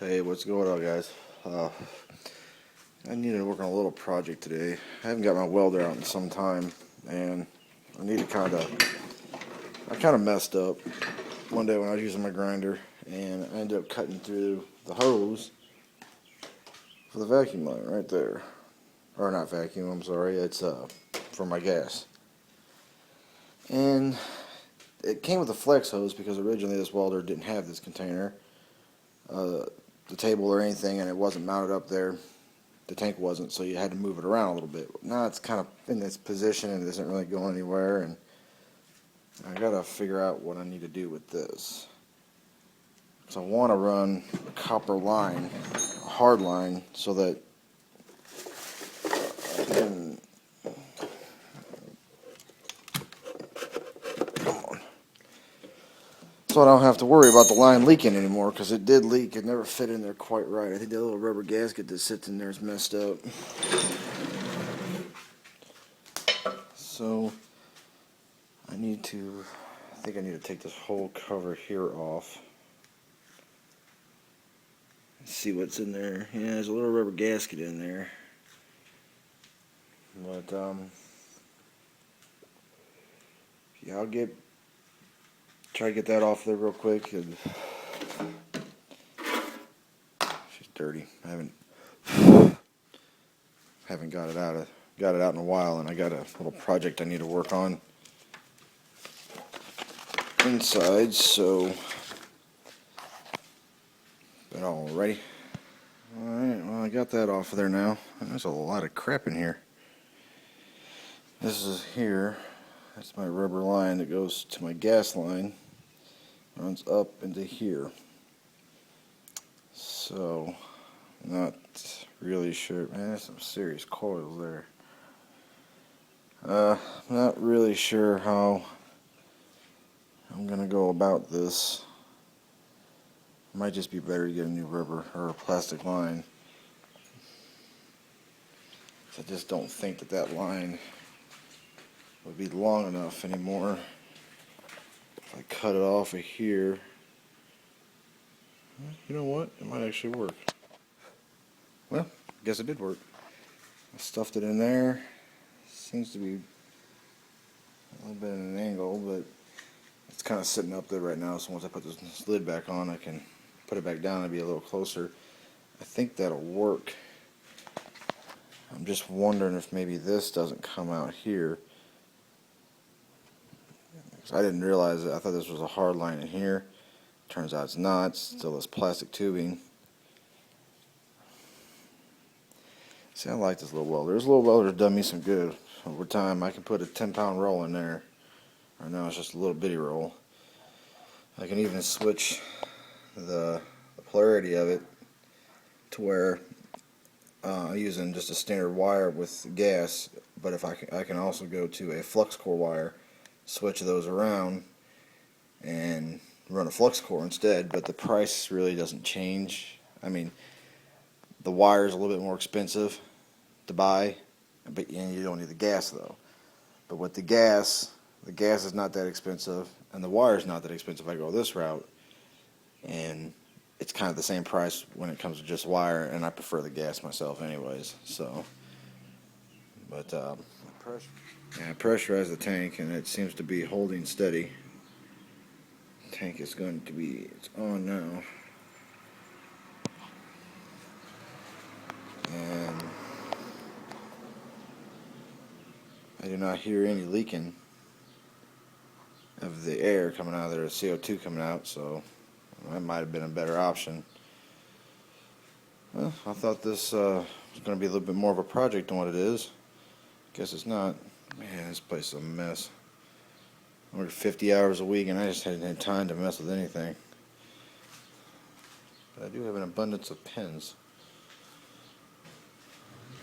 Hey, what's going on, guys? I need to work on a little project today. I haven't got my welder out in some time, and I need to I kind of messed up one day when I was using my grinder, and I ended up cutting through the hose for the vacuum line right there. Or not vacuum, I'm sorry, it's for my gas. And it came with a flex hose because originally this welder didn't have this container, the table or anything, and it wasn't mounted up there. The tank wasn't, so you had to move it around a little bit. Now it's kind of in this position and it isn't really going anywhere, and I gotta figure out what I need to do with this. So I want to run a copper line, a hard line, so that I can, come on, so I don't have to worry about the line leaking anymore, because it did leak. It never fit in there quite right. I think that little rubber gasket that sits in there is messed up. So I think I need to take this whole cover here off. See what's in there. Yeah, there's a little rubber gasket in there. But, yeah, try to get that off there real quick. She's dirty. I haven't got it out in a while, and I got a little project I need to work on inside, so. But alrighty. Alright, well, I got that off of there now. There's a lot of crap in here. This is here. That's my rubber line that goes to my gas line. Runs up into here. So, not really sure. Man, there's some serious coils there. Not really sure how I'm gonna go about this. Might just be better to get a new rubber or a plastic line. I just don't think that line would be long enough anymore. If I cut it off of here, you know what? It might actually work. Well, I guess it did work. I stuffed it in there. Seems to be a little bit at an angle, but it's kind of sitting up there right now, so once I put this lid back on, I can put it back down and be a little closer. I think that'll work. I'm just wondering if maybe this doesn't come out here. I didn't realize it. I thought this was a hard line in here. Turns out it's not. It's still this plastic tubing. See, I like this little welder. This little welder's done me some good. Over time, I can put a 10-pound roll in there. Right now, it's just a little bitty roll. I can even switch the polarity of it to where using just a standard wire with gas, but if I can also go to a flux core wire, switch those around, and run a flux core instead. But the price really doesn't change. I mean, the wire is a little bit more expensive to buy, but you don't need the gas though. But with the gas is not that expensive, and the wire is not that expensive. I go this route, and it's kind of the same price when it comes to just wire, and I prefer the gas myself anyways. So, but I pressurized the tank, and it seems to be holding steady. The tank is it's on now. And I do not hear any leaking of the air coming out of there, the CO2 coming out, so that might have been a better option. Well, I thought this was going to be a little bit more of a project than what it is. Guess it's not. Man, this place is a mess. I work 50 hours a week, and I just hadn't had time to mess with anything. But I do have an abundance of pens.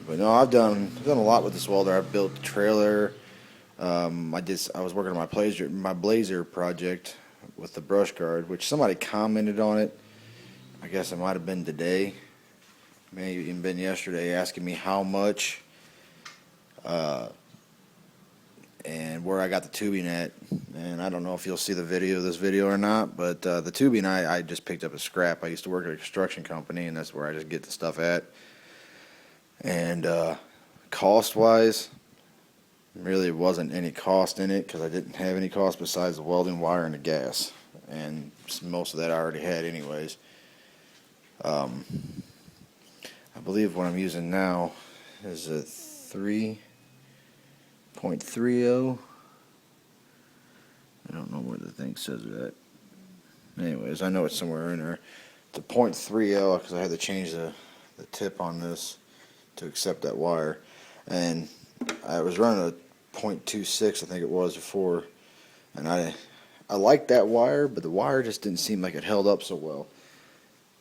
But no, I've done a lot with this welder. I've built a trailer. I was working on my Blazer project with the brush guard, which somebody commented on it. I guess it might have been today, maybe even been yesterday, asking me how much and where I got the tubing at. And I don't know if you'll see the video of this video or not, but the tubing I just picked up as scrap. I used to work at a construction company, and that's where I just get the stuff at. And cost wise, really wasn't any cost in it because I didn't have any cost besides the welding wire and the gas, and most of that I already had anyways. I believe what I'm using now is a 3.30. I don't know where the thing says that. Anyways, I know it's somewhere in there. It's a 0.30 because I had to change the tip on this to accept that wire, and I was running a 0.26, I think it was before, and I liked that wire, but the wire just didn't seem like it held up so well.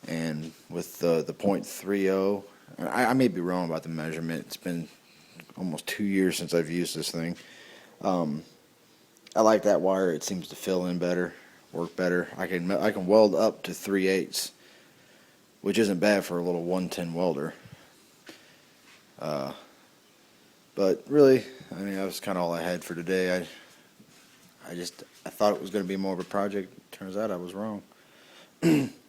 And with the 0.30, I may be wrong about the measurement. It's been almost 2 years since I've used this thing. I like that wire. It seems to fill in better, work better. I can weld up to 3/8, which isn't bad for a little 110 welder. But really, I mean, that was kind of all I had for today. I thought it was going to be more of a project. Turns out I was wrong,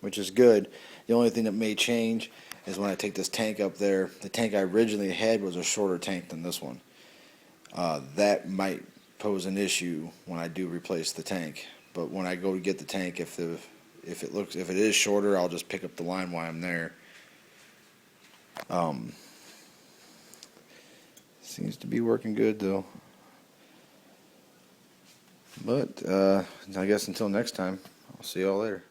which is good. The only thing that may change is when I take this tank up there. The tank I originally had was a shorter tank than this one. That might pose an issue when I do replace the tank. But when I go to get the tank, if it is shorter, I'll just pick up the line while I'm there. Seems to be working good though. But I guess until next time, I'll see y'all later.